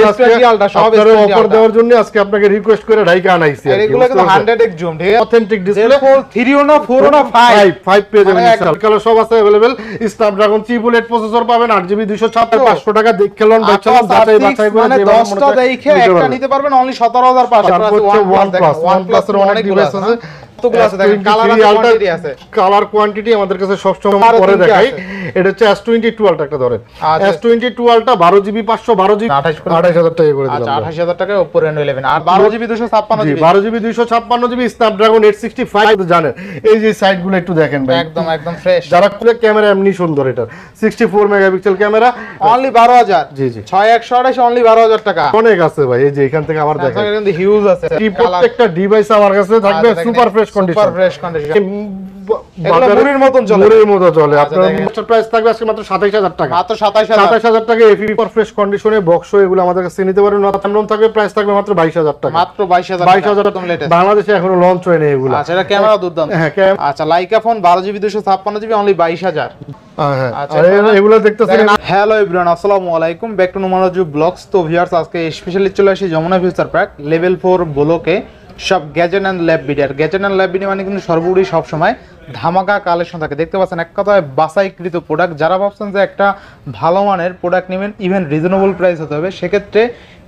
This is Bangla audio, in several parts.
অফার দেওয়ার জন্য আজকে আপনাকে রিকোয়েস্ট করে ঢাইকা আনাইছি। এগুলো কিন্তু 100x জুম, ঠিক আছে, অথেন্টিক ডিসপ্লে 3 ও না 4 ও না 5 পেয়ে যাবেন ইনশাআল্লাহ। কালার সব আছে अवेलेबल। স্ন্যাপড্রাগন 3 প্রসেসর পাবেন, 8GB 256 500 টাকা দেখে লন বাচ্চা যাচাই বাছাই করে মানে 10টা দেখে একটা নিতে পারবেন অনলি 17500 OnePlus এর অনেক ডিভাইস আছে, কতগুলো আছে দেখেন, কালার কোয়ান্টিটি আমাদের কাছে সবসময় পরে দেখাই। এটা হচ্ছে S22 আলট্রা একটা ধরেন, S22 আলট্রা 12GB 512GB 28000 টাকা করে দিলাম। আচ্ছা 28000 টাকা Oppo Reno 11 আর 12GB 256GB 12GB 256GB Snapdragon 865 জানেন। এই যে সাইডগুলো একটু দেখেন ভাই, একদম ফ্রেশ। যারা ক্যামেরা এমনি সুন্দর, এটা 64 মেগাপিক্সেল ক্যামেরা অনলি 12000। জি জি 6128 অনলি 12000 টাকা। অনেক আছে ভাই, এই যে এখান থেকে আবার দেখেন কিন্তু হিউজ আছে। প্রত্যেকটা ডিভাইস আমার কাছে থাকবে super fresh condition, super fresh condition, এগুলো মুড়ির মতন চলে, মুড়ির মতো চলে। আপনার মাস্টার প্রাইস থাকবে আজকে মাত্র 27000 টাকা, মাত্র 27000 টাকা। এফি সুপার ফ্রেশ কন্ডিশনে বক্স এগুলো আমাদের কাছে নিতে পারেন। নতুন থাকবে, প্রাইস থাকবে মাত্র 22000 টাকা, মাত্র 22000 একদম লেটেস্ট। বাংলাদেশে এখনো লঞ্চ হয়নি এগুলো। আচ্ছা এটা ক্যামেরা দুর্দান্ত। হ্যাঁ আচ্ছা Leica phone 12GB 256GB only 22000। আচ্ছা এগুলো দেখতেছেন। হ্যালো এভরিওয়ান, আসসালামু আলাইকুম, ব্যাক টু নোমারাজু ব্লগস। তো ভিউয়ার্স আজকে স্পেশালি চলে আসি যমুনা ফিউচার পার্ক লেভেল 4 ব্লকে সব gadget and lab video. Gadget and lab video মানে কিন্তু সর্বোপরি সব সময় ধামাকা কালেকশন থাকে। দেখতে পাচ্ছেন এক কথায় বাছাইকৃত প্রোডাক্ট। যারা ভাবছেন যে একটা ভালো মানের প্রোডাক্ট নেবেন, ইভেন রিজনেবল প্রাইস হতে হবে, সেক্ষেত্রে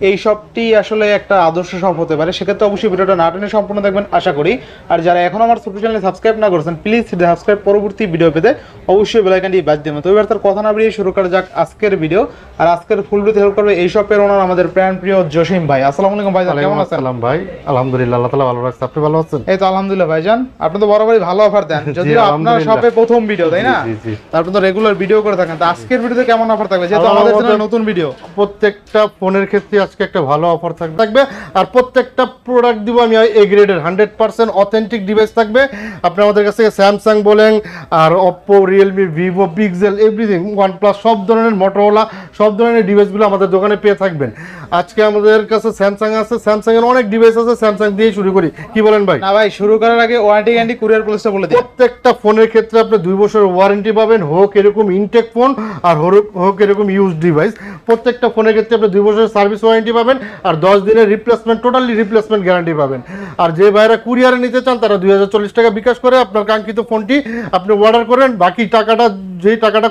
এই শপটি আসলে একটা আদর্শ শপ হতে পারে। সেক্ষেত্রে অবশ্যই ভিডিওটা না টেনে সম্পূর্ণ দেখবেন আশা করি। আর যারা এখন আমার ছোট চ্যানেলে সাবস্ক্রাইব না করেছেন প্লিজ সাবস্ক্রাইব, পরবর্তী ভিডিও পেতে অবশ্যই বেল আইকনটি বাজ দেবেন। তো এবার তার কথা না বেরিয়ে শুরু করা যাক আজকের ভিডিও। আর আজকের ফুল ভিডিও হেল্প করবে এই শপের ওনার আমাদের প্রাণ প্রিয় জসিম ভাই। আসসালামু আলাইকুম ভাই, কেমন আছেন? আসসালাম ভাই, আলহামদুলিল্লাহ, আল্লাহ তাআলা ভালো রাখছে। আপনি ভালো আছেন? এই তো আলহামদুলিল্লাহ ভাইজান, আপনি তো বরাবরই ভালো অফার দেন, যদিও আপনার শপে প্রথম ভিডিও তাই না? তারপর তো রেগুলার ভিডিও করে থাকেন। তো আজকের ভিডিওতে কেমন অফার থাকবে, যেহেতু আমাদের জন্য নতুন ভিডিও? প্রত্যেকটা ফোনের ক্ষেত্রে আজকে একটা ভালো অফার থাকবে। আর প্রত্যেকটা প্রোডাক্ট দিব আমি এ গ্রেডের 100% অথেন্টিক ডিভাইস থাকবে। আপনি আমাদের কাছে স্যামসাং বলেন, আর Oppo, Realme, Vivo, Pixel, everything, OnePlus, সব ধরনের, Motorola, সব ধরনের ডিভাইসগুলো আমাদের দোকানে পেয়ে থাকবেন। আজকে আমাদের কাছে স্যামসাং আছে, স্যামসাং এর অনেক ডিভাইস আছে, স্যামসাং দিয়ে শুরু করি। কি বলেন ভাই? না ভাই, শুরু করার আগে ওয়ারেন্টি গ্যারান্টি কুরিয়ার পলিসিটা বলে দিন। প্রত্যেকটা ফোনের ক্ষেত্রে আপনি 2 বছরের ওয়ারেন্টি পাবেন, হোক এরকম ইনটেক ফোন আর হোক এরকম ইউজ ডিভাইস। প্রত্যেকটা ফোনের ক্ষেত্রে আপনি 2 বছরের সার্ভিস ওয়ারেন্টি পাবেন আর 10 দিনের রিপ্লেসমেন্ট, টোটালি রিপ্লেসমেন্ট গ্যারান্টি পাবেন। আর যে ভাইরা কুরিয়ারে নিতে চান তারা 2040 টাকা বিকাশ করে আপনার কাঙ্ক্ষিত ফোনটি আপনি অর্ডার করেন। বাকি টাকাটা, যেই টাকাটা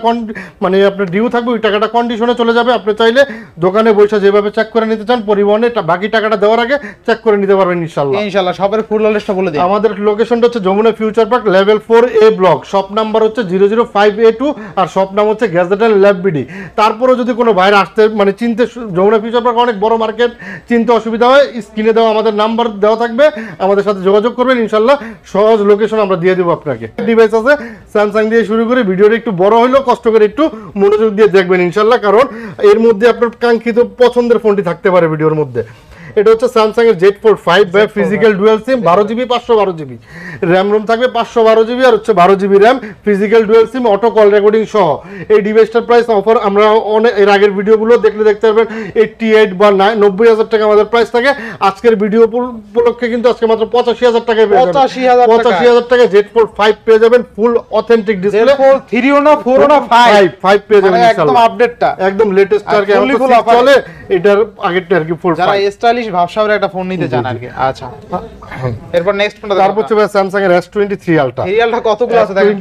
মানে আপনার ডিউ থাকবে, ওই টাকাটা কন্ডিশনে চলে যাবে। আপনি চাইলে দোকানে বসে যেভাবে চেক করে নিতে চান, পরিবহনে বাকি টাকাটা দেওয়ার আগে চেক করে নিতে পারবেন ইনশাআল্লাহ। ইনশাআল্লাহ সবের ফুল লিস্টটা বলে দিন। আমাদের লোকেশনটা হচ্ছে Jamuna future park level 4A block, shop number হচ্ছে 005A2 আর শপ নাম হচ্ছে গ্যাজেট এন্ড ল্যাব বিডি। তারপরে যদি কোনো বাইরে আসতে মানে চিনতে, যমুনা ফিউচার পার্ক অনেক বড় মার্কেট, চিনতে অসুবিধা হয়, স্ক্রিনে দেওয়া আমাদের নাম্বার দেওয়া থাকবে, আমাদের সাথে যোগাযোগ করবেন ইনশাআল্লাহ। সহজ লোকেশন আমরা দিয়ে দেবো আপনাকে। ডিভাইস আছে স্যামসাং দিয়ে শুরু করে, ভিডিওটা একটু বড় হলেও কষ্ট করে একটু মনোযোগ দিয়ে দেখবেন ইনশাআল্লাহ, কারণ এর মধ্যে আপনার কাঙ্ক্ষিত পছন্দের ফোনটি থাকতে পারে ভিডিওর মধ্যে। এটা হচ্ছে স্যামসাং এর Z4 5 by physical dual sim, 12GB 512GB RAM ROM থাকবে, 512GB আর হচ্ছে 12GB RAM, physical dual sim, auto call recording সহ। এই ডিভাইসটার প্রাইস অফার আমরা অনেক এর আগের ভিডিওগুলো দেখলে দেখতে পারবেন 88 বা 90,000 টাকা আমাদের প্রাইস থাকে। আজকের ভিডিও উপলক্ষে কিন্তু আজকে মাত্র 85,000 টাকায় পেয়ে যাবেন। 85,000 টাকায় Z4 5 পেয়ে যাবেন, ফুল অথেন্টিক ডিসপ্লে, 3 ও না 4 ও না 5 পেয়ে যাবেন একদম আপডেটটা, একদম লেটেস্ট আর কি চলে, এটার আগেরটা আর কি ফুল। যারা স্টাইলিশ ভাবসাবের একটা ফোন নিতে চান আর কি। আচ্ছা এরপর নেক্সট ফোনটা তারপর হচ্ছে স্যামসাং এর S23 আলট্রা। এই আলট্রা কতগুলো আছে দেখেন,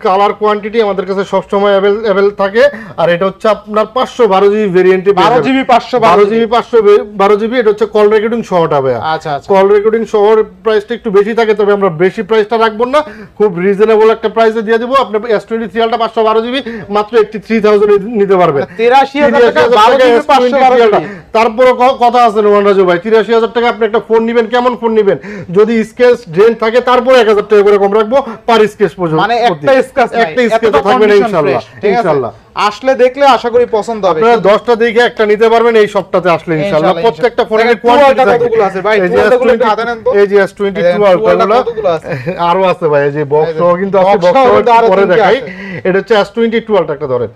কালার কোয়ান্টিটি আমাদের কাছে সব সময় अवेलेबल থাকে। আর এটা হচ্ছে আপনার 512GB ভেরিয়েন্টে, 12GB 512GB এটা হচ্ছে কল রেকর্ডিং সহটা ভাই। আচ্ছা কল রেকর্ডিং সহ প্রাইসটা একটু বেশি থাকে, তবে আমরা বেশি প্রাইসটা রাখবো না, খুব রিজনেবল একটা প্রাইসে দিয়ে দেব। আপনি S23 আলট্রা 512GB মাত্র 83,000 নিতে পারবেন। 83,000 টাকা 12GB 512GB। তারপর কথা আছে নোমান রাজু ভাই, 83,000 টাকা আপনি একটা ফোন নেবেন, কেমন ফোন নেবেন? যদি স্কেচ ড্রেন থাকে তারপরে 1,000 টাকা করে কম রাখবো পার স্কেচ পর্যন্ত, মানে একটা স্কেচ থাকবে না ইনশাআল্লাহ। ইনশাআল্লাহ আসলে দেখলে আশা করি পছন্দ হবে। আপনারা 10টা দেখে একটা নিতে পারবেন এই সপ্তাহে আসলে ইনশাআল্লাহ। প্রত্যেকটা ফোনের কোয়ালিটি কতগুলো আছে ভাই? এই যে S22 আলট্রাগুলো আরো আছে ভাই, এই যে বক্সও কিন্তু আছে, বক্সও পরে দেখাই। এটা হচ্ছে S22 আলট্রা একটা ধরেন,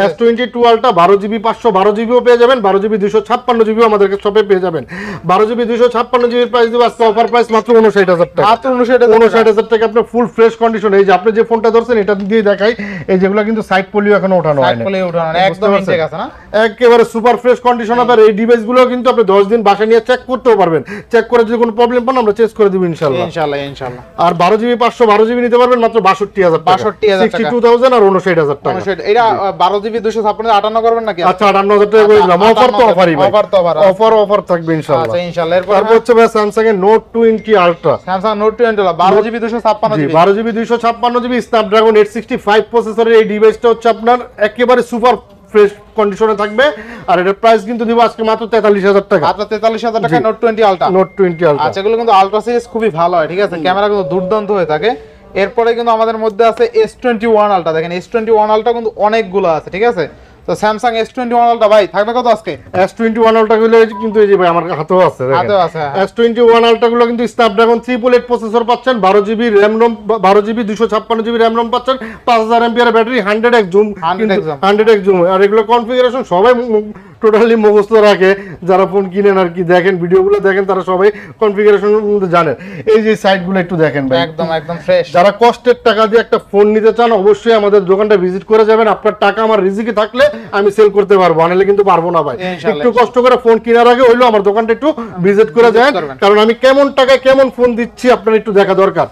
S22 আলট্রা 12GB 512GBও পেয়ে যাবেন, 12GB 256GB আমাদের শপে পেয়ে যাবেন। 12GB 256GB প্রাইস দিব আজকে অফার প্রাইস মাত্র 59,000 টাকা, মাত্র 59,000 টাকা আপনার ফুল ফ্রেশ কন্ডিশন। এই যে আপনি যে ফোনটা ধরছেন এটা দিয়ে দেখাই, এই যেগুলো কিন্তু সাইড পলিও এখনো ওঠানো হয়, যায় না, কোলে উঠানো না, একদম ইনটেক আছে না, একেবারে সুপার ফ্রেশ কন্ডিশন হবে। আর এই ডিভাইসগুলো কিন্তু আপনি 10 দিন বাসায় নিয়ে চেক করতেও পারবেন, চেক করে যদি কোনো প্রবলেম পান আমরা চেঞ্জ করে দিব ইনশাআল্লাহ। ইনশাআল্লাহ। আর 12 জিবি 512 জিবি নিতে পারবেন মাত্র 62000 টাকা, 62000 টাকা, 62000 আর 59000 টাকা। এটা 12 জিবি 256 58 করবেন নাকি? আচ্ছা 58000 টাকা করে দিলাম, অফার তো অফারই ভাই, অফার থাকবে ইনশাআল্লাহ। আচ্ছা ইনশাআল্লাহ। তারপর হচ্ছে ভাই স্যামসাং এর note 20 ultra, Samsung note 20 12 GB 256 GB, 12 GB 256 GB Snapdragon 865 প্রসেসরের এই ডিভাইসটা হচ্ছে আপনার একেবারে সুপার ফ্রেশ কন্ডিশনে থাকবে। আর এটার প্রাইস কিন্তু দিব আজকে মাত্র 43000 টাকা। আপনার 43000 টাকা নোট 20 আলট্রা, নোট 20 আলট্রা। আচ্ছা এগুলো কিন্তু আলট্রা সিরিজ খুবই ভালো হয়, ঠিক আছে, ক্যামেরা কিন্তু দুর্দান্ত হয়ে থাকে। এরপরে কিন্তু আমাদের মধ্যে আছে S21 আলট্রা, দেখেন S21 আলট্রা কিন্তু অনেকগুলো আছে, ঠিক আছে। তো স্যামসাং S21 আলট্রা ভাই থাকবে কত আজকে? S21 আলট্রা গুলো কিন্তু এই যে ভাই আমার হাতেও আছে, হাতেও আছে। S21 আলট্রা গুলো কিন্তু স্ন্যাপড্রাগন 388 প্রসেসর পাচ্ছেন, 12 GB RAM ROM, 12 GB 256 GB RAM ROM পাচ্ছেন, 5000 mAh battery, 100x zoom, 100x zoom. আর এগুলো কনফিগারেশন সবাই টোটালি মুখস্থ রাখে, যারা ফোন কিনেন আর কি দেখেন ভিডিওগুলো দেখেন তারা সবাই কনফিগারেশন জানেন। এই যে সাইটগুলো একটু দেখেন ভাই, একদম ফ্রেশ। যারা কষ্টের টাকা দিয়ে একটা ফোন নিতে চান অবশ্যই আমাদের দোকানটা ভিজিট করে যাবেন। আপনার টাকা আমার রিজিকে থাকলে আমি সেল করতে পারবো, আনলে কিন্তু পারবো না ভাই। একটু কষ্ট করে ফোন কেনার আগে হইলো আমার দোকানটা একটু ভিজিট করে যান, কারণ আমি কেমন টাকায় কেমন ফোন দিচ্ছি আপনার একটু দেখা দরকার।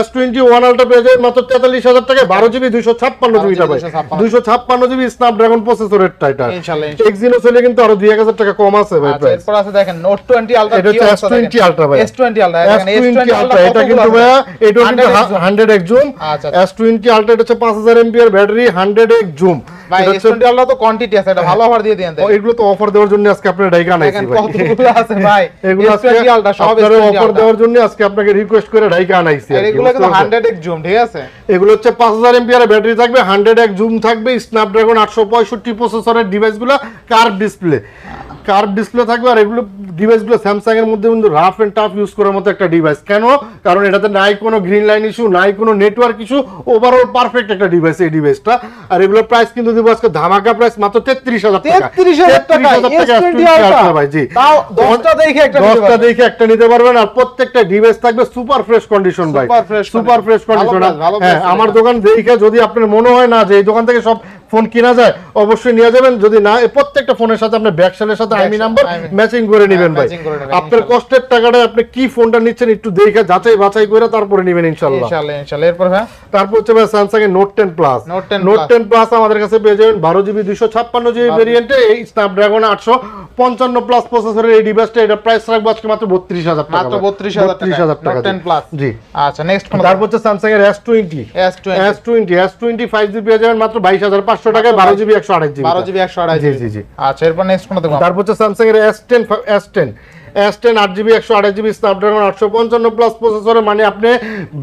S21 আলট্রা পেয়ে যাবেন মাত্র 43000 টাকায়, 12 জিবি 256 জিবিটা ভাই, 256 জিবি স্ন্যাপড্রাগন প্রসেসরের টাইটা ইনশাআল্লাহ। চলে কিন্তু আরো 2000 টাকা কম আছে ভাই প্রাইস। এরপর আছে দেখেন নোট 20 আলট্রা, এটা হচ্ছে S20 আলট্রা ভাই, S20 আলট্রা দেখেন, S20 আলট্রা এটা কিন্তু ভাই এটা কিন্তু 100x জুম। S20 আলট্রা এটা হচ্ছে 5000 mAh ব্যাটারি, 100x জুম। ভাই S20 আলট্রা তো কোয়ান্টিটি আছে, এটা ভালো অফার দিয়ে দেন। এগুলো তো অফার দেওয়ার জন্য আজকে আপনারা ডাইকা আনাইছি ভাই, কতগুলো আছে ভাই এগুলো S20 আলট্রা সব অফার দেওয়ার জন্য আজকে আপনাকে রিকোয়েস্ট করে ডাইকা আনাইছি। আর এগুলো কিন্তু 100x জুম, ঠিক আছে। এগুলো হচ্ছে 5000 mAh ব্যাটারি থাকবে, 100x জুম থাকবে, স্ন্যাপড্রাগন 865 প্রসেসরের ডিভাইসগুলো কার্ভ ডিসপ্লে থাকবে। আর এগুলো ডিভাইসগুলো স্যামসাং এর মধ্যে কিন্তু রাফ এন্ড টাফ ইউজ করার মতো একটা ডিভাইস। কেন? কারণ এটাতে নাই কোনো গ্রিন লাইন ইস্যু, নাই কোনো নেটওয়ার্ক ইস্যু, ওভারঅল পারফেক্ট একটা ডিভাইস এই ডিভাইসটা। আর এগুলোর প্রাইস কিন্তু দিব আজকে ধামাকা প্রাইস মাত্র 33000 টাকা। 33000 টাকা S20 আলট্রা ভাই, জি তাও 10টা দেখে একটা নিতে পারবেন। আর প্রত্যেকটা ডিভাইস থাকবে সুপার ফ্রেশ কন্ডিশন ভাই, সুপার ফ্রেশ কন্ডিশন। হ্যাঁ, আমার দোকান দেখে যদি আপনার মনে হয় না যে এই দোকান থেকে সব ফোন কিনা যায়, অবশ্যই নিয়ে যাবেন। যদি না, প্রত্যেকটা ফোনের সাথে আপনি ব্যাকসেলের সাথে আইমি নাম্বার ম্যাচিং করে নেবেন ভাই। আপনার কষ্টের টাকাটা আপনি কি ফোনটা নিচ্ছেন একটু দেখে যাচাই বাছাই করে তারপরে নেবেন ইনশাআল্লাহ। এরপর ভাই তারপর হচ্ছে ভাই স্যামসাং এর নোট 10 প্লাস। নোট 10 প্লাস আমাদের কাছে পেয়ে যাবেন 12 জিবি 256 জিবি ভেরিয়েন্টে, এই স্ন্যাপড্রাগন 855 প্লাস প্রসেসরের এই ডিভাইসটা, এটা প্রাইস রাখবো আজকে মাত্র 32000 টাকা, মাত্র 32000 টাকা, নোট 10 প্লাস। জি আচ্ছা নেক্সট কোন? তারপর হচ্ছে স্যামসাং এর S20 5G পেয়ে যাবেন মাত্র 22500 টাকায়, 12 জিবি 128 জিবি, 12 জিবি 128 জিবি। জি। আচ্ছা এরপর নেক্সট কোন দেখব? তারপর হচ্ছে স্যামসাং এর S10 8 GB 128 GB Snapdragon 855 plus প্রসেসরে, মানে আপনি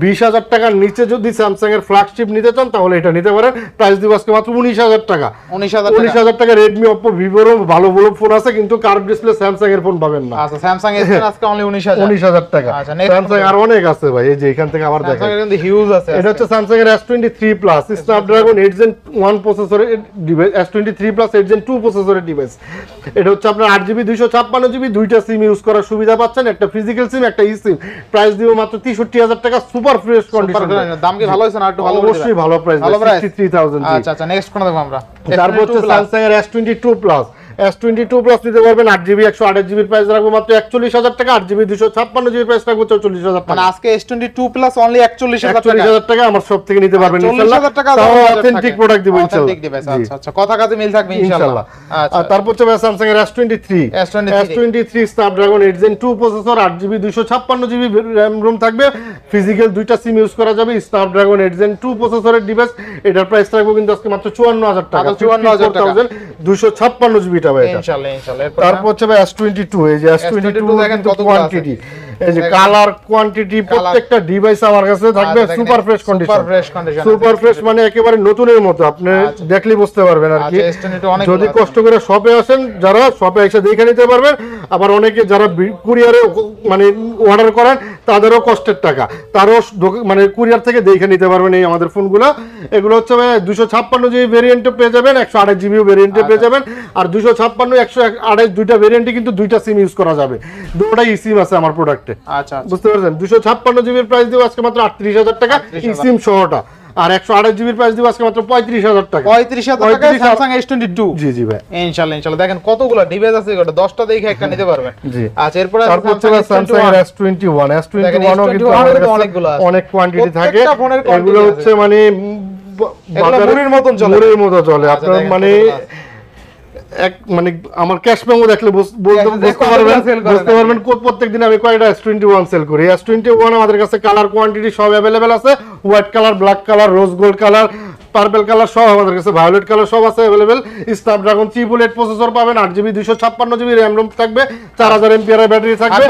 20000 টাকার নিচে যদি স্যামসাং এর ফ্ল্যাগশিপ নিতে চান তাহলে এটা নিতে পারেন। প্রাইস দিব আজকে মাত্র 19000 টাকা। 19000 টাকা রেডমি ওপ্পো ভিভোর ভালো ভালো ফোন আছে, কিন্তু কার্ভ ডিসপ্লে স্যামসাং এর ফোন পাবেন না। আচ্ছা স্যামসাং S10 আজকে অনলি 19000 টাকা। আচ্ছা স্যামসাং আর অনেক আছে ভাই, এই যে এখান থেকে আবার দেখেন স্যামসাং এর কিন্তু হিউজ আছে। এটা হচ্ছে স্যামসাং এর S23 প্লাস স্ন্যাপড্রাগন 8 Gen 1 প্রসেসরের ডিভাইস, S23 প্লাস 8 Gen 2 প্রসেসরের ডিভাইস। এটা হচ্ছে আপনার 8 জিবি 256 জিবি, দুইটা সিম ইউজ করার সুবিধা পাচ্ছেন, একটা ফিজিক্যাল সিম একটা ই সিম। প্রাইস দিব মাত্র 63000 টাকা, সুপার ফ্রেশ কন্ডিশন। দাম কি ভালো হইছে না? একটু ভালো, অবশ্যই ভালো প্রাইস, 63000। আচ্ছা নেক্সট কোন দেখব আমরা? তারপর হচ্ছে স্যামসাং এর S22 প্লাস নিতে পারবেন 8 জিবি 128 জিবির প্রাইস রাখবো মাত্র 41000 টাকা, 8 জিবি 256 জিবির প্রাইস রাখবো 44000 টাকা। মানে আজকে S22 প্লাস অনলি 41000 টাকা আমার সব থেকে নিতে পারবেন ইনশাআল্লাহ। তাও অথেন্টিক প্রোডাক্ট দিব ইনশাআল্লাহ। আচ্ছা কথা কাজে মিল থাকবে ইনশাআল্লাহ। আর তারপর হচ্ছে স্যামসাং এর S23 Snapdragon 8 Gen 2 processor, 8 GB 256 GB RAM ROM থাকবে, ফিজিক্যাল দুইটা সিম ইউজ করা যাবে, স্ন্যাপড্রাগন 8 Gen 2 প্রসেসরের ডিভাইস। এটার প্রাইস রাখবো কিন্তু আজকে মাত্র 54000 টাকা, 256 জিবি ইনশাআল্লাহ। তারপর হচ্ছে ভাই S22, এই যে S22 দেখেন কত কোয়ান্টিটি, এই যে কালার কোয়ান্টিটি প্রত্যেকটা ডিভাইস আমার কাছে থাকবে super fresh condition. Super fresh মানে একেবারে নতুনের মতো, আপনি দেখলেই বুঝতে পারবেন আর কি। যদি কষ্ট করে শপে আসেন, যারা শপে এসে দেখে নিতে পারবেন। আবার অনেকে যারা কুরিয়ারে মানে অর্ডার করেন তাদেরও কষ্টের টাকা, তারও মানে কুরিয়ার থেকে দেখে নিতে পারবেন এই আমাদের ফোনগুলো। এগুলো হচ্ছে 256 জিবি ভেরিয়েন্টে পেয়ে যাবেন, 128 জিবি ভেরিয়েন্টে পেয়ে যাবেন। আর 256 128 দুইটা ভেরিয়েন্টে কিন্তু দুইটা সিম ইউজ করা যাবে, দুটোটাই ই সিম আছে আমার প্রোডাক্টে। আচ্ছা বুঝতে পারছেন? 256 জিবির প্রাইস দিব আজকে মাত্র 38000 টাকা, ই সিম সহটা। আর 128 জিবির প্রাইস দিব আজকে মাত্র 35000 টাকা। 35000 টাকায় Samsung S22। জি জি ভাই, ইনশাআল্লাহ দেখেন কতগুলো ডিভাইস আছে, এটা 10টা দেখে একটা নিতে পারবেন। জি আচ্ছা, এরপর তারপর হচ্ছে Samsung এর S21 ও কিন্তু অনেকগুলো আছে, অনেক কোয়ান্টিটি থাকে। প্রত্যেকটা ফোনের quantity এগুলো হচ্ছে মানে মুড়ির মতন চলে, মুড়ির মতো চলে। আচ্ছা, আপনার মানে এক মানে আমার ক্যাশ মেমো দেখলে বুঝতে পারবেন প্রত্যেকদিন আমি কয়টা S21 সেল করি। S21 আমাদের কাছে কালার কোয়ান্টিটি সব अवेलेबल আছে, white colour, black colour, rose gold colour, purple colour সব আমাদের কাছে, ভায়োলেট কালার সব আছে अवेलेबल। স্ন্যাপড্রাগন 388 প্রসেসর পাবেন, 8GB 256GB র‍্যাম রোম থাকবে, 4000 এমপিআর এর ব্যাটারি থাকবে।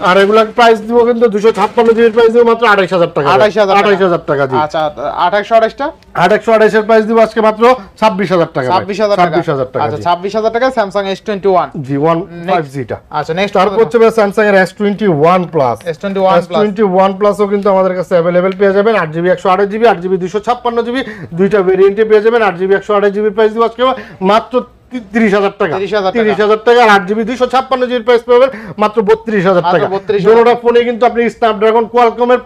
আর এগুলা প্রাইস দিব কিন্তু 256GB প্রাইস দিব মাত্র 28000 টাকা। 28000 টাকা। জি আচ্ছা, 828 টা 828 এর প্রাইস দিব আজকে মাত্র 26000 টাকা। 26000 টাকা। আচ্ছা, 26000 টাকা Samsung S21 G15G টা। আচ্ছা, নেক্সট তারপর হচ্ছে Samsung এর S21 Plus। S21 Plus ও কিন্তু আমাদের কাছে अवेलेबल পেয়ে যাবেন, 8GB 128GB 8GB 256GB দুইটা ভেরিয়েন্টে পেয়ে যাবেন। 8GB 128GB প্রাইস দিব আজকে মাত্র 30000 টাকা। 30000 টাকা। আর 8GB 256GB প্রাইস পাবেন মাত্র 32000 টাকা। দুটোটা ফোনে কিন্তু আপনি স্ন্যাপড্রাগন কোয়ালকমের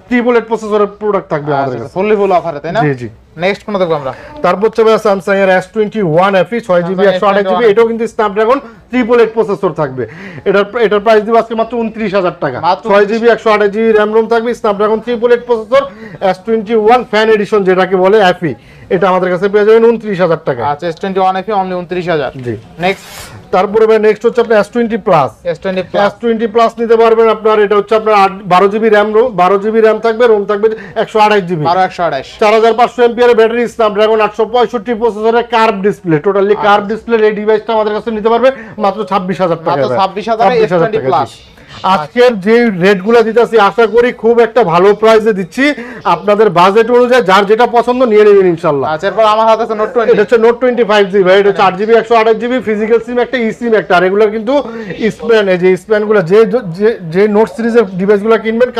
388 প্রসেসরের প্রোডাক্ট থাকবে আমাদের কাছে, ফুল অফারে, তাই না? জি জি। নেক্সট কোন দেখব আমরা? তারপর হচ্ছে Samsung এর S21 FE 6GB 128GB, এটাও কিন্তু স্ন্যাপড্রাগন 388 প্রসেসর থাকবে। এটার প্রাইস দিব আজকে মাত্র 29000 টাকা। 6GB 128GB র‍্যাম রোম থাকবে, Snapdragon 388 processor, S21 fan addition যেটাকে বলে FE, এটা আমাদের কাছে পেয়ে যাবেন 29000 টাকা। আচ্ছা, S21 FE অনলি 29000। জি। নেক্সট, তারপরে নেক্সট হচ্ছে আপনার S20 Plus। S20 Plus নিতে পারবেন আপনার, এটা হচ্ছে আপনার 12GB র‍্যাম, 12GB র‍্যাম থাকবে, রোম থাকবে 128GB, 4500 এমপিআর এর ব্যাটারি, স্ন্যাপড্রাগন 865 প্রসেসরের curve display, totally curve display এই ডিভাইসটা আমাদের কাছে নিতে পারবে মাত্র 26000 টাকা। মাত্র 26000 এ S20 Plus। আজকের যে রেটগুলো দিতেছি আশা করি খুব একটা ভালো প্রাইসে দিচ্ছি, আপনাদের বাজেট অনুযায়ী যার যেটা পছন্দ নিয়ে নেবেন ইনশাআল্লাহ। আচ্ছা, এরপর আমার হাতে আছে Note 20। এটা হচ্ছে Note 25G ভাই, এটা 8GB 128GB ফিজিক্যাল সিম একটা, eSIM একটা। আর এগুলো কিন্তু স্প্যান, এই যে স্প্যানগুলো যে নোট সিরিজের ডিভাইসগুলো কিনবেন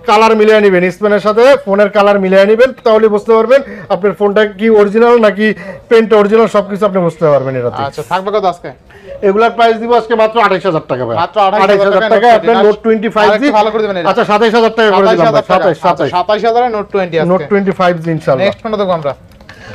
কালার মিলিয়ে নেবেন, স্প্যানের সাথে ফোনের কালার মিলিয়ে নেবেন, তাহলে বুঝতে পারবেন আপনার ফোনটা কি অরিজিনাল নাকি পেন্টটা অরিজিনাল, সবকিছু আপনি বুঝতে পারবেন এটাতে। আচ্ছা, থাকবে কত আজকে? এগুলার প্রাইস দিব আজকে মাত্র 28000 টাকা ভাই। মাত্র 28000 টাকা আপনার Note 25G ভালো করে দিবেন। আচ্ছা, 27000 টাকা করে দিলাম ভাই। 27000 এ Note 20 আজকে। Note 25G ইনশাআল্লাহ। নেক্সট কোনটা দেখব আমরা?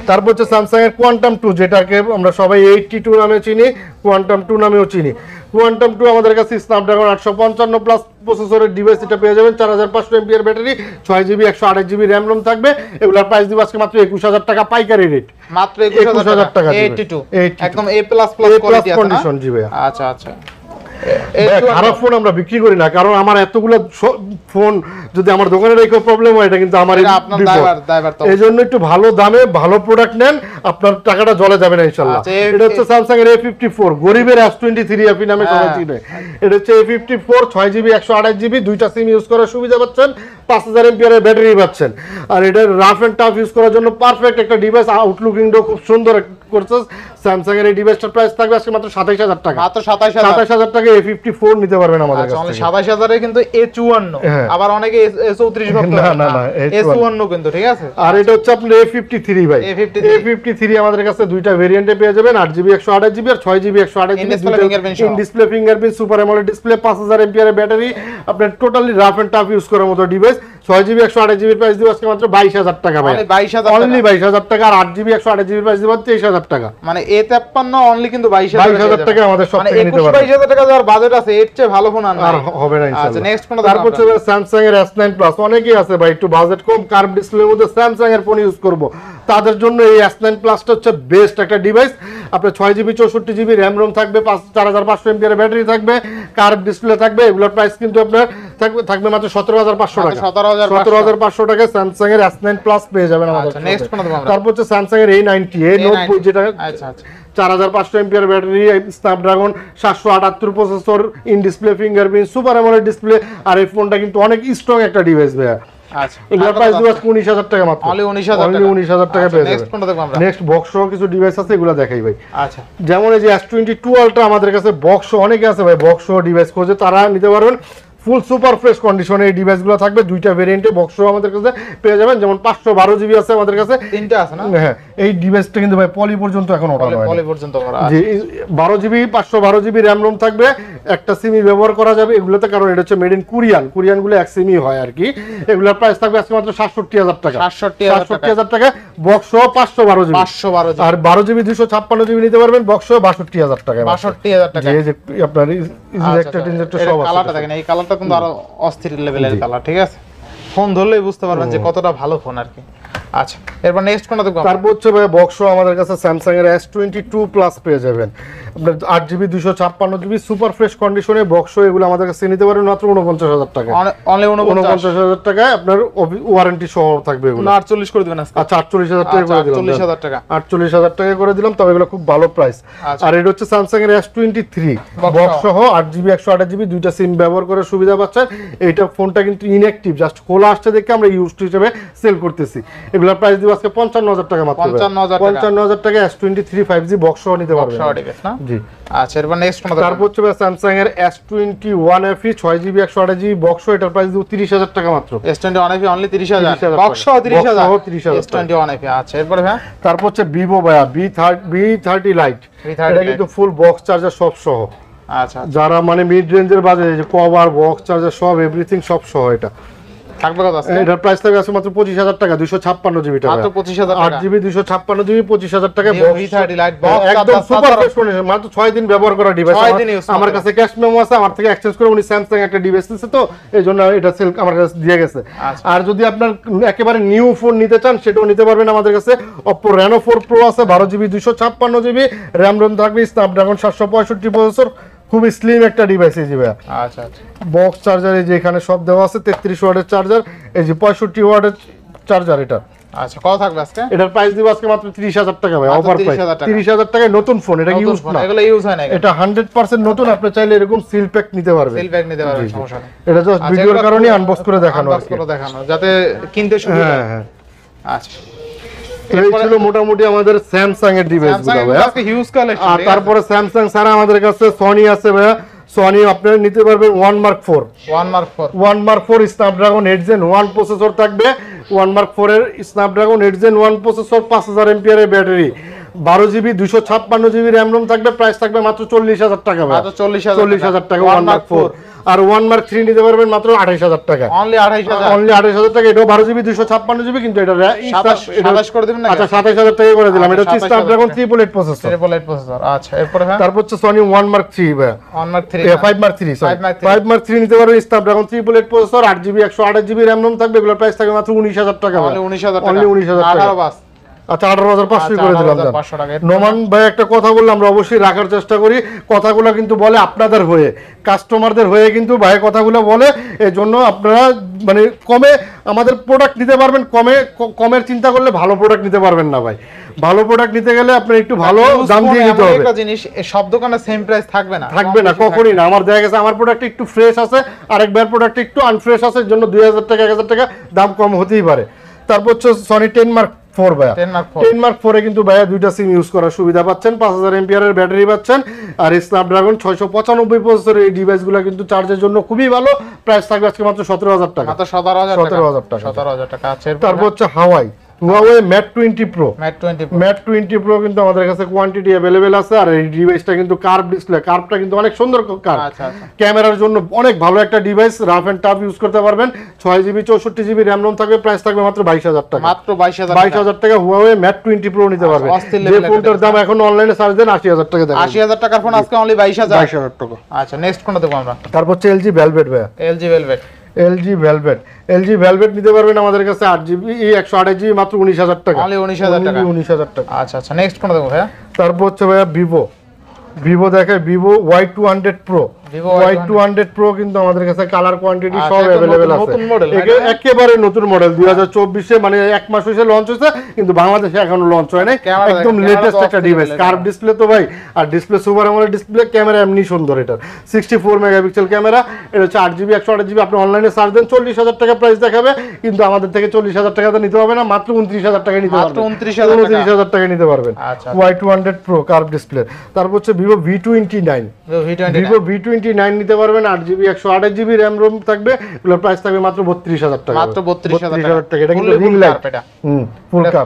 তারপর হচ্ছে Samsung এর Quantum 2, যেটাকে আমরা সবাই 82 নামে চিনি, Quantum 2 নামেও চিনি। Quantum 2 আমাদের কাছে স্ন্যাপড্রাগন 855 প্লাস প্রসেসরের ডিভাইস, এটা পেয়ে যাবেন, 4500 এমপিআর battery, 6GB 128GB RAM ROM থাকবে। এগুলোর প্রাইস দিব আজকে মাত্র 21000 টাকা পাইকারি রেট। মাত্র 21000 টাকা। 82 একদম A++ কোয়ালিটি আছে না? জি ভাই। আচ্ছা আচ্ছা, খারাপ ফোন আমরা বিক্রি করি না, কারণ আমার এতগুলো ফোন যদি আমার দোকানে রেখে প্রবলেম হয়, এটা কিন্তু আমার দায়ভার। এই জন্য একটু ভালো দামে ভালো প্রোডাক্ট নেন, আপনার টাকাটা জলে যাবে না ইনশাআল্লাহ। এটা হচ্ছে Samsung এর A54, গরিবের S23 FE নামে সবাই চিনে। এটা হচ্ছে A54, 6GB 128GB, দুইটা সিম ইউজ করার সুবিধা পাচ্ছেন, 5000 এমপিআর এর ব্যাটারি পাচ্ছেন। আর এটা রাফ এন্ড টাফ ইউজ করার জন্য পারফেক্ট একটা ডিভাইস, আউটলুক উইন্ডো খুব সুন্দর করছে। Samsung এর এই ডিভাইসটার প্রাইস থাকবে আজকে মাত্র 27000 টাকা। মাত্র 27000 টাকা A54 নিতে পারবেন আমাদের কাছে। আচ্ছা, 27000 এ কিন্তু A54, আবার অনেকে A34 ভাবতে না না না, A54 কিন্তু ঠিক আছে। আর এটা হচ্ছে আপনার A53 ভাই। A53 আমাদের কাছে দুইটা ভেরিয়েন্টে পেয়ে যাবেন, 8GB 128GB আর 6GB 128GB, in display fingerprint, super AMOLED display, 5000 এমপিআর এর ব্যাটারি, আপনার totally rough and tough use করার মতো ডিভাইস। 6GB 128GB প্রাইস দিব আজকে মাত্র 22000 টাকা ভাই। অনলি 22000 টাকা। আর 8GB 128GB প্রাইস দিব 23000 টাকা। মানে A53 অনলি কিন্তু 22000 টাকা আমাদের সব থেকে নিতে পারবেন। 22000 টাকা যার বাজেট আছে, এর চেয়ে ভালো ফোন আর হবে না ইনশাআল্লাহ। আচ্ছা, নেক্সট কোন? তারপর হচ্ছে Samsung এর S9 Plus, অনেকেই আছে ভাই একটু বাজেট কম, কার্ভ ডিসপ্লের মধ্যে Samsung এর ফোন ইউজ করব, তাদের জন্য এই S9 Plus টা হচ্ছে বেস্ট একটা ডিভাইস। আপনার 6GB 64GB র‍্যাম রোম থাকবে, 4500 এমপিআর ব্যাটারি থাকবে, কার্ভ ডিসপ্লে থাকবে। এগুলোর প্রাইস কিন্তু আপনার থাকবে মাত্র 17500 টাকা। 17500 টাকা Samsung এর S9 Plus পেয়ে যাবেন আমাদের। আচ্ছা, নেক্সট কোন? তারপর হচ্ছে Samsung এর A90, A90 যেটা, আচ্ছা আচ্ছা, 4500 এমপিআর battery, Snapdragon 778 processor, in display fingerprint, super AMOLED display. আর এই ফোনটা কিন্তু অনেক স্ট্রং একটা ডিভাইস ভাই। আচ্ছা, এগুলোর প্রাইস দিব 19000 টাকা মাত্র। অনলি 19000 টাকা পেয়ে যাবেন। নেক্সট কোনটা দেখব আমরা? নেক্সট বক্স সহ কিছু ডিভাইস আছে, এগুলো দেখাই ভাই। আচ্ছা, যেমন যেমন এই যে S22 Ultra আমাদের কাছে বক্স অনেকে আছে ভাই, বক্স সহ ডিভাইস খোঁজে, তারা নিতে পারবেন। ফুল সুপার ফ্রেশ কন্ডিশনে এই ডিভাইসগুলো থাকবে। দুইটা ভেরিয়েন্টে বক্সও আমাদের কাছে পেয়ে যাবেন, যেমন 512 জিবি আছে আমাদের কাছে, তিনটা আছে না? হ্যাঁ, এই ডিভাইসটা কিন্তু ভাই পলি পর্যন্ত এখন ওঠানো হয়, পলি পর্যন্ত করা জি। 12 জিবি 512 জিবি র্যাম রোম থাকবে, একটা সিমই ব্যবহার করা যাবে এগুলোতে, কারণ এটা হচ্ছে মেড ইন কোরিয়ানগুলো এক সিমই হয় আর কি। এগুলোর প্রাইস থাকবে আজকে মাত্র 67000 টাকা, 67000 টাকা বক্স সহ 512 জিবি, 512 জিবি। আর 12 জিবি 256 জিবি নিতে পারবেন বক্স সহ 62000 টাকা, 62000 টাকা। এই যে আপনার ইনজেক্টর সব আছে। কালারটা দেখেন, এই কালারটা কিন্তু আরো অস্থির লেভেলের কালার, ঠিক আছে? ফোন ধরলেই বুঝতে পারবেন যে কতটা ভালো ফোন আর কি। আচ্ছা, এরপর নেক্সট কোনটা দেখব? তারপর হচ্ছে ভাই বক্সও আমাদের কাছে স্যামসাং এর S22 প্লাস পেয়ে যাবেন আপনার 8 জিবি 256 জিবি সুপার ফ্রেশ কন্ডিশনে বক্সও, এগুলো আমাদের কাছে নিতে পারবেন মাত্র 49000 টাকা, অনলি 49000 টাকায় আপনার ওয়ারেন্টি সহ থাকবে এগুলো। 48 করে দিবেন আজকে? আচ্ছা 48000 টাকা করে দিলাম, 48000 টাকা, 48000 টাকা করে দিলাম, তবে এগুলো খুব ভালো প্রাইস। আর এটা হচ্ছে স্যামসাং এর S23 বক্স সহ 8 জিবি 128 জিবি দুইটা সিম ব্যবহার করার সুবিধা পাচ্ছেন। এইটা ফোনটা কিন্তু ইনঅ্যাক্টিভ, জাস্ট খোলা আসছে দেখে আমরা ইউজড হিসেবে সেল করতেছি। এগুলোর প্রাইস দিব আজকে 55000 টাকা মাত্র, 55000 টাকা S23 5G বক্স সহ নিতে পারবেন, জি। আচ্ছা, এরপর নেক্সট কোনটা? তারপর হচ্ছে স্যামসাং এর S21 FE 6 GB 128 GB box, এটার প্রাইস দিব 30000 টাকা মাত্র। S21 FE অনলি 30000, বক্স সহ 30000, S21 FE। আচ্ছা, এরপর ভাই তারপর হচ্ছে ভিভো ভাইয়া V30 লাইট, এটা কিন্তু ফুল বক্স চার্জার সব সহ। আচ্ছা, যারা মানে মিড রেঞ্জের বাজে, যে কভার বক্স চার্জার সব এভরিথিং সব সহ, এটা থাকবে কত আছে? এটার প্রাইস থাকবে আছে মাত্র 25000 টাকা, 256 জিবি টাকা, মাত্র 25000 টাকা, 8 জিবি 256 জিবি 25000 টাকা V30 লাইট বক্স, একদম সুপার ফ্রেশ কন্ডিশন, মাত্র 6 দিন ব্যবহার করা ডিভাইস। আমার কাছে ক্যাশ মেমো আছে, আমার থেকে এক্সচেঞ্জ করে উনি স্যামসাং একটা ডিভাইস নিছে, তো এইজন্য এটা সেল আমার কাছে দিয়ে গেছে। আর যদি আপনার একেবারে নিউ ফোন নিতে চান সেটাও নিতে পারবেন আমাদের কাছে। Oppo Reno 4 Pro আছে, 12 জিবি 256 জিবি র্যাম রোম থাকবে, স্ন্যাপড্রাগন 765 প্রসেসর, খুব স্লিম একটা ডিভাইস এই যে ভাই। আচ্ছা আচ্ছা, বক্স চার্জার এই যে এখানে সব দেওয়া আছে, 33 ওয়াটের চার্জার, এই যে 65 ওয়াটের চার্জার এটা। আচ্ছা, কত থাকবে আজকে? এটার প্রাইস দিব আজকে মাত্র 30000 টাকা ভাই, অফার প্রাইস 30000 টাকায় নতুন ফোন, এটা ইউজ না, এগুলো ইউজ হয় না, এটা 100% নতুন। আপনি চাইলে এরকম সিল প্যাক নিতে পারবেন, সিল প্যাক নিতে পারবেন, সমস্যা নেই। এটা জাস্ট ভিডিওর কারণে আনবক্স করে দেখানো আর কি, যাতে কিনতে সুবিধা হয়। হ্যাঁ। আচ্ছা, এই ছিল মোটামুটি আমাদের স্যামসাং এর ডিভাইসগুলো ভাই। আজকে হিউজ কালেকশন। আর তারপরে স্যামসাং ছাড়া আমাদের কাছে সনি আছে ভাই, সনি আপনারা নিতে পারবেন 1 Mark 4, 1 Mark 4 Snapdragon 8 Gen 1 processor থাকবে, 1 Mark 4 এর স্ন্যাপড্রাগন 8 Gen 1 প্রসেসর, 5000 mAh এর battery, 12 GB 256 GB RAM ROM থাকবে, প্রাইস থাকবে মাত্র 40000 টাকা ভাই, মাত্র 40000 টাকা 1 Mark 4। আর 1 Mark 3 নিতে পারবেন মাত্র 28000 টাকা, অনলি 28000, অনলি 28000 টাকা। এটাও 12 জিবি 256 জিবি, কিন্তু এটা 27 করে দিবেন না? আচ্ছা 27000 টাকা করে দিলাম। এটা হচ্ছে স্ন্যাপড্রাগন 388 প্রসেসর, আচ্ছা, এরপর হ্যাঁ, তারপর হচ্ছে Sony 1 Mark 3 ভাই, 1 Mark 3 5 Mark 3 সরি 5 Mark 3 নিতে পারবেন, Snapdragon 388 processor, 8 GB 128 GB RAM ROM থাকবে, এগুলোর প্রাইস থাকবে মাত্র 19000 টাকা ভাই, অনলি 19000 টাকা, অনলি 19000 টাকা। 18 বাস। আচ্ছা 18500 করে দিলাম। 18,500 টাকা। নোমান ভাই একটা কথা বললাম, আমরা অবশ্যই রাখার চেষ্টা করি, কথাগুলো কিন্তু বলে আপনাদের হয়ে, কাস্টমারদের হয়ে কিন্তু ভাই কথাগুলো বলে, এই জন্য আপনারা মানে কমে আমাদের প্রোডাক্ট নিতে পারবেন, কমের চিন্তা করলে ভালো প্রোডাক্ট নিতে পারবেন না ভাই। ভালো প্রোডাক্ট নিতে গেলে আপনার একটু ভালো দাম দিয়ে নিতে হবে। একটা জিনিস, সব দোকানে সেম প্রাইস থাকবে না, কখনোই না। আমার দেখা গেছে আমার প্রোডাক্ট একটু ফ্রেশ আছে, আরেক ভাইয়ের প্রোডাক্ট একটু আনফ্রেশ আছে, এর জন্য 2000 টাকা 1000 টাকা দাম কম হতেই পারে। তারপর হচ্ছে সনি 10 Mark 4 ভাইয়া, 10 Mark 4 এ কিন্তু ভাইয়া দুইটা সিম ইউজ করার সুবিধা পাচ্ছেন, 5000 mAh এর ব্যাটারি পাচ্ছেন, আর স্ন্যাপড্রাগন 695 প্রসেসরের এই ডিভাইসগুলো কিন্তু চার্জের জন্য খুবই ভালো। প্রাইস থাকবে আজকে মাত্র 17000 টাকা, মাত্র 17000 টাকা, 17000 টাকা। আচ্ছা, তারপর হচ্ছে Huawei Mate 20 Pro, Mate 20 Pro কিন্তু আমাদের কাছে কোয়ান্টিটি अवेलेबल আছে। আর এই ডিভাইসটা কিন্তু কার্ভ ডিসপ্লে, কার্ভটা কিন্তু অনেক সুন্দর কার্ভ, আচ্ছা আচ্ছা, ক্যামেরার জন্য অনেক ভালো একটা device, rough and tough use করতে পারবেন। 6 জিবি 64 জিবি র্যাম রোম থাকবে, প্রাইস থাকবে মাত্র 22000 টাকা, মাত্র 22000 টাকা Huawei Mate 20 Pro নিতে পারবেন। যে ফোনটার দাম এখন অনলাইনে সার্চ দেন 80000 টাকা দেন, 80000 টাকার ফোন আজকে অনলি 22000 টাকা। আচ্ছা, নেক্সট কোনটা দেখব আমরা? তারপর হচ্ছে LG Velvet ভাইয়া, LG Velvet নিতে পারবেন আমাদের কাছে 8 জিবি 128 জিবি মাত্র 19000 টাকা, অনলি 19000 টাকা, 19000 টাকা। আচ্ছা আচ্ছা, নেক্সট কোনটা দেখব ভাইয়া? তারপর হচ্ছে ভাইয়া ভিভো দেখে Vivo Y200 Pro, Y200 Pro কিন্তু আমাদের কাছে কালার কোয়ান্টিটি সব अवेलेबल আছে, একেবারে নতুন মডেল 2024 এ, মানে এক মাস হইছে লঞ্চ হইছে, কিন্তু বাংলাদেশে এখনো লঞ্চ হয় নাই, একদম লেটেস্ট একটা ডিভাইস। কার্ভ ডিসপ্লে তো ভাই, আর display super AMOLED display, camera এমনি সুন্দর, এটা 64 মেগাপিক্সেল ক্যামেরা, এটা হচ্ছে 8 জিবি 128 জিবি। আপনি অনলাইনে সার্চ দেন 40000 টাকা প্রাইস দেখাবে, কিন্তু আমাদের থেকে 40000 টাকা তো নিতে হবে না, মাত্র 29000 টাকা নিতে পারবেন, 29000 টাকা নিতে পারবেন Y200 Pro কার্ভ ডিসপ্লে। তারপর হচ্ছে ভিভো V29 ভিভো V29 নিতে পারবেন 8GB 128GB র্যাম রোম থাকবে, এগুলোর প্রাইস থাকবে মাত্র 32000 টাকা, মাত্র 32000 টাকা। এটা কিন্তু রিং লাইট, ফুল কাপ।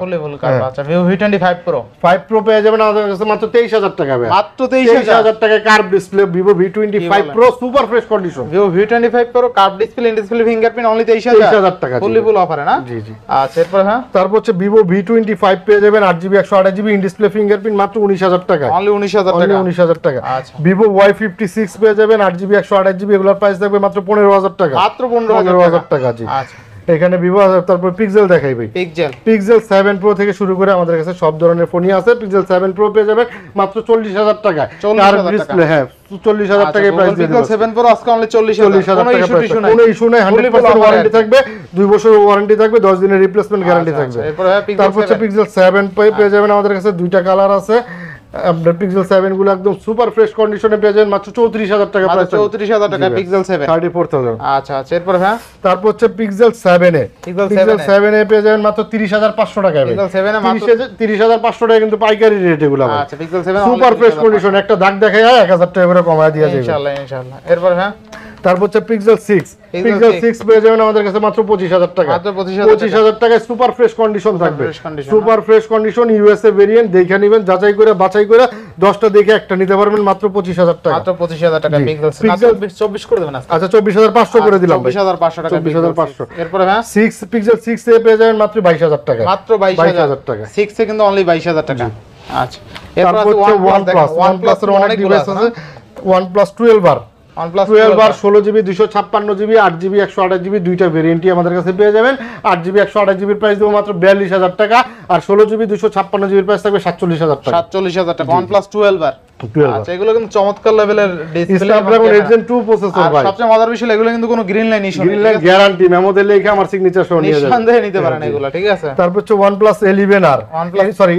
আচ্ছা ভিভো V25 Pro 5 Pro পেয়ে যাবেন আমাদের কাছে মাত্র 23000 টাকা, মাত্র 23000 টাকা curve display Vivo V25 Pro super fresh condition. Vivo V25 Pro curve display, in display fingerprint only 23000 টাকা, ফুল অফারে না? জি জি। আচ্ছা এরপর হ্যাঁ, তারপর হচ্ছে ভিভো V25 পেয়ে যাবেন 8GB 128GB in display fingerprint মাত্র 19000 টাকা, অনলি 19000 টাকা, 19000 টাকা। আচ্ছা ভিভো Y56 পেয়ে যাবেন 8GB 128GB, এগুলোর প্রাইস থাকবে মাত্র 15000 টাকা, মাত্র 15000 টাকা। জি আচ্ছা এখানে ভিভো, তারপর পিক্সেল দেখাই ভাই। পিক্সেল 7 Pro থেকে শুরু করে আমাদের কাছে সব ধরনের ফোনই আছে। পিক্সেল 7 Pro পেয়ে যাবেন মাত্র 40000 টাকা, কার্ভ ডিসপ্লে, হ্যাঁ 40000 টাকায় প্রাইস দিয়ে পিক্সেল 7 Pro আজকে অনলি 40000 টাকা প্রাইস। কোনো ইস্যু নাই, 100% ওয়ারেন্টি থাকবে, 2 বছর ওয়ারেন্টি থাকবে, 10 দিনের রিপ্লেসমেন্ট গ্যারান্টি থাকবে। তারপর হচ্ছে পিক্সেল 7 পেয়ে যাবেন আমাদের কাছে দুইটা কালার আছে। আপনার পিক্সেল 7 গুলো একদম সুপার ফ্রেশ কন্ডিশনে পেয়ে যাবেন মাত্র 34000 টাকা প্রাইস, 34000 টাকা পিক্সেল 7 34000। আচ্ছা আচ্ছা এরপর হ্যাঁ, তারপর হচ্ছে পিক্সেল 7 এ পেয়ে যাবেন মাত্র 30500 টাকা, পিক্সেল 7 এ মাত্র 30500 টাকা কিন্তু পাইকারি রেট এগুলো। আচ্ছা পিক্সেল 7 সুপার ফ্রেশ কন্ডিশন, একটা দাগ দেখায় 1000 টাকা করে কমায় দিয়া যাবে ইনশাআল্লাহ। এরপর হ্যাঁ, তারপর হচ্ছে পিক্সেল 6 পেয়ে যাবেন আমাদের কাছে মাত্র 25000 টাকা, মাত্র 25000 টাকায় সুপার ফ্রেশ কন্ডিশন থাকবে, super fresh condition USA variant দেখে নেবেন, যাচাই করে বাছাই করে 10টা দেখে একটা নিতে পারবেন মাত্র 25000 টাকা, মাত্র 25000 টাকা পিক্সেল 24 করে দেবেন আচ্ছা 24500 করে দিলাম ভাই, 24500 টাকা 24500। এরপর হ্যাঁ, পিক্সেল 6 এ পেয়ে যাবেন মাত্র 22000 টাকা, মাত্র 22000 টাকা। 6 এ কিন্তু অনলি 22000 টাকা। আচ্ছা এরপর হচ্ছে OnePlus এর অনেক ডিভাইস আছে। OnePlus 12 আর 16GB 256GB 8GB 128GB দুইটা ভেরিয়েন্টই আমাদের কাছে পেয়ে যাবেন। 8GB 128GB এর প্রাইস দেবো মাত্র 42000 টাকা, আর 16GB 256GB এর প্রাইস থাকবে 47000 টাকা, 47000 টাকা। OnePlus 12 আচ্ছা এগুলো কিন্তু চমৎকার লেভেলের ডিসপ্লে, Snapdragon 8 Gen 2 প্রসেসর ভাই। সবচেয়ে মজার বিষয় এগুলো কিন্তু কোনো গ্রিন লাইন ইস্যু নেই, গ্রিন লাইন গ্যারান্টি, মেমোতে লেখা আমার সিগনেচার সহ নিয়ে যাবেন, নিঃসন্দেহে নিতে পারেন এগুলো, ঠিক আছে। তারপর হচ্ছে OnePlus 11R, সরি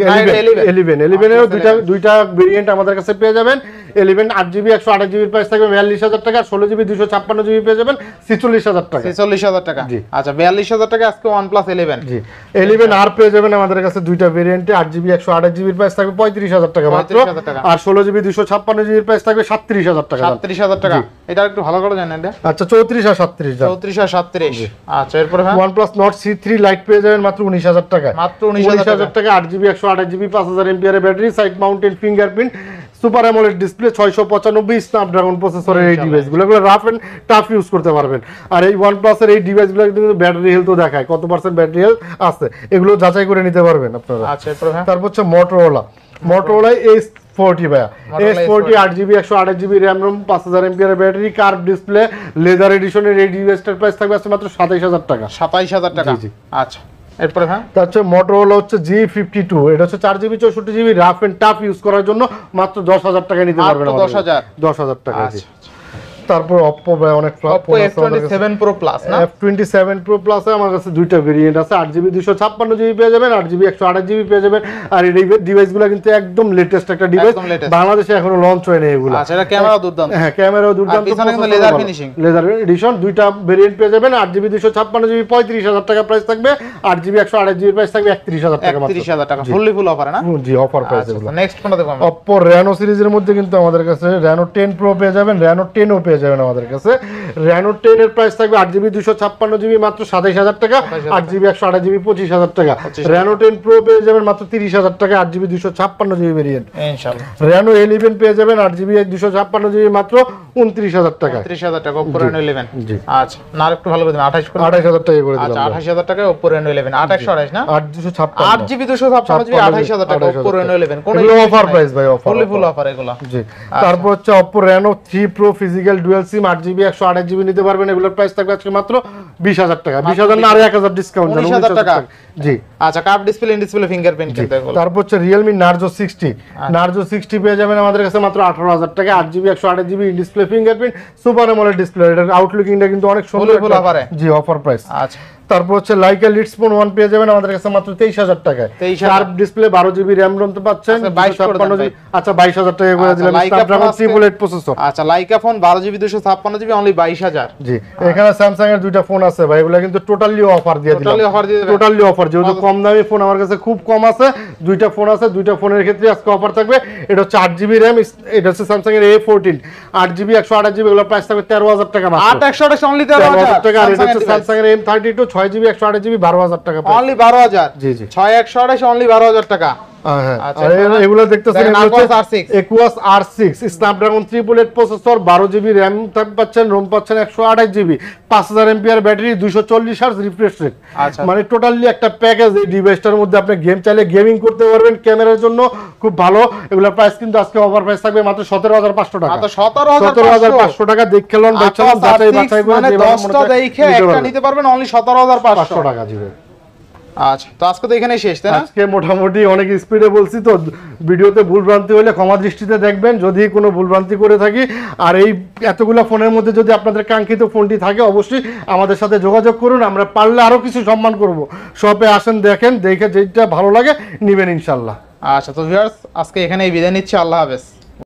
11 এরও দুইটা ভেরিয়েন্ট আমাদের কাছে পেয়ে যাবেন। 11 8GB 128GB এর প্রাইস থাকবে 42000 টাকা, 16GB 256GB পেয়ে যাবেন 46000 টাকা, 46000 টাকা। আচ্ছা 42000 টাকা আজকে OnePlus 11। জি 11R পেয়ে যাবেন আমাদের কাছে দুইটা ভেরিয়েন্টে, 8GB 128GB এর প্রাইস থাকবে 35000 টাকা মাত্র, আর 16GB 256GB এর প্রাইস থাকবে 37000 টাকা, 37000 টাকা। এটা একটু ভালো করে জানেন এটা। আচ্ছা 34 আর 37 34 আর 37। আচ্ছা এরপর হ্যাঁ, OnePlus Nord C3 Lite পেয়ে যাবেন মাত্র 19000 টাকা, মাত্র 19000 টাকা, 8GB 128GB 5000 mAh এর battery, side mounted fingerprint, super AMOLED display, 695 Snapdragon প্রসেসরের এই ডিভাইসগুলো রাফ এন্ড টাফ ইউজ করতে পারবেন। আর এই OnePlus এর এই ডিভাইসগুলো কিন্তু ব্যাটারি হেলথও দেখায়, কত পার্সেন্ট ব্যাটারি হেলথ আছে, এগুলো যাচাই করে নিতে পারবেন আপনারা। আচ্ছা এরপর হ্যাঁ, তারপর হচ্ছে Motorola A40 ভাইয়া, A40 8GB 128GB RAM ROM, 5000 mAh এর ব্যাটারি, কার্ভ ডিসপ্লে, লেদার এডিশনের এই ডিভাইসটার প্রাইস থাকবে আজকে মাত্র 27000 টাকা, 27000 টাকা। আচ্ছা এরপর হ্যাঁ, তার হচ্ছে Motorola হচ্ছে G52, এটা হচ্ছে 4GB 64GB rough and tough use করার জন্য মাত্র 10000 টাকা নিতে পারবেন, 10000 টাকা। তারপর Oppo ভাই অনেক Oppo F27 Pro Plus না, F27 Pro Plus এ আমার কাছে দুইটা ভেরিয়েন্ট আছে, 8GB 256GB পেয়ে যাবেন, 8GB 128GB পেয়ে যাবেন। আর এই ডিভাইসগুলো কিন্তু একদম লেটেস্ট একটা ডিভাইস, বাংলাদেশে এখনো লঞ্চ হয়নি এগুলো। আচ্ছা এটা ক্যামেরা দুর্দান্ত, হ্যাঁ ক্যামেরাও দুর্দান্ত, পিছনে কিন্তু লেদার ফিনিশিং, লেদার এডিশন, দুইটা ভেরিয়েন্ট পেয়ে যাবেন। 8GB 256GB 35000 টাকা প্রাইস থাকবে, 8GB 128GB প্রাইস থাকবে 31000 টাকা মাত্র, 31000 টাকা ফুল অফার না? জি অফার প্রাইস এগুলো। নেক্সট কোনটা দেখব আমরা? Oppo Reno সিরিজের মধ্যে কিন্তু আমাদের কাছে Reno 10 Pro পেয়ে যাবেন, Reno 10 ও পেয়ে যাবেন আমাদের কাছে। Reno 10 এর প্রাইস থাকবে 8GB 256GB মাত্র 27000 টাকা, 8GB 128GB 25000 টাকা। Reno 10 Pro পেয়ে যাবেন মাত্র 30000 টাকা, 8GB 256GB ভেরিয়েন্ট ইনশাআল্লাহ। Reno 11 পেয়ে যাবেন 8GB 256GB মাত্র 29000 টাকা, 30000 টাকা Oppo Reno 11। জি আচ্ছা না আরেকটু ভালো করে দিন, 28000 টাকা করে দিলাম। আচ্ছা 28000 টাকা Oppo Reno 11, 828 না, 8256, 8GB 256GB 28000 টাকা Oppo Reno 11। কোন অফার প্রাইস ভাই, অফার ফুল অফার এগুলো। জি তারপর হচ্ছে Oppo Reno 3 Pro physical dual SIM 8GB 128GB নিতে পারবেন, এগুলোর প্রাইস থাকবে আজকে মাত্র 20000 টাকা, 20000 না আর 1000 ডিসকাউন্ট, 19000 টাকা। জি আচ্ছা curve display, in display fingerprint কিন্তু এগুলো। তারপর হচ্ছে Realme Narzo 60 পেয়ে যাবেন আমাদের কাছে মাত্র 18000 টাকা, 8GB 128GB in display fingerprint, super AMOLED display, এটার আউটলুকিংটা কিন্তু অনেক সুন্দর, জি অফার প্রাইস। আচ্ছা তারপর হচ্ছে লাইকা লিডস ফোন 1 পেয়ে যাবেন আমাদের কাছে মাত্র 23000 টাকায়। 23,000 curve display 12 GB RAM ROM তো পাচ্ছেন, 22 জিবি। আচ্ছা 22000 টাকা করে দিলাম। Snapdragon 388 processor. আচ্ছা Leica phone 12 GB 256 GB only 22000। জি, এখানে স্যামসাং এর দুইটা ফোন আছে ভাই, এগুলো কিন্তু টোটালি অফার দিয়ে দিলাম। টোটালি অফার, যেহেতু কম দামি ফোন আমার কাছে খুব কম আছে, দুইটা ফোন আছে, দুইটা ফোনের ক্ষেত্রে আজকে অফার থাকবে। এটা হচ্ছে 8 জিবি র‍্যাম, এটা হচ্ছে স্যামসাং এর A14 8 জিবি 128 জিবি, এগুলো প্রাইস থাকবে 13000 টাকা মাত্র। 8128 অনলি 13000 টাকা। আর এটা হচ্ছে স্যামসাং এর M32 6 জিবি 128 জিবি 12000 টাকা অনলি 12000। জি জি 6128 অনলি 12000 টাকা। হ্যাঁ, আচ্ছা, আর এগুলো দেখতেছেন Aquos R6 Aquos R6 Snapdragon 388 processor, 12 GB RAM পাচ্ছেন, রোম পাচ্ছেন 128 GB, 5000 MPR battery, 240 hertz refresh rate. আচ্ছা। মানে টোটালি একটা প্যাকেজ। এই ডিভাইসটার মধ্যে আপনি গেম চাইলে গেমিং করতে পারবেন, ক্যামেরার জন্য খুব ভালো। এগুলোর প্রাইস কিন্তু আজকে অফার প্রাইস থাকবে মাত্র 17500 টাকা। মাত্র 17500 17500 টাকা। দেখলেন দেখলেন যাচাই বাছাই করে মানে যেভাবে 10টা দেখে একটা নিতে পারবেন অনলি 17500 টাকা দিবে। আচ্ছা, তো আজকে তো এখানেই শেষ, তাই না? আজকে মোটামুটি অনেক স্পিডে বলছি, তো ভিডিওতে ভুলভ্রান্তি হলে ক্ষমা দৃষ্টিতে দেখবেন যদি কোনো ভুলভ্রান্তি করে থাকি। আর এই এতগুলো ফোনের মধ্যে যদি আপনাদের কাঙ্ক্ষিত ফোনটি থাকে অবশ্যই আমাদের সাথে যোগাযোগ করুন, আমরা পারলে আরো কিছু সম্মান করব। শপে আসেন, দেখেন, দেখে যেটা ভালো লাগে নিবেন ইনশাল্লাহ। আচ্ছা, তো ভিউয়ার্স আজকে এখানেই বিদায় নিচ্ছি। আল্লাহ হাফেজ।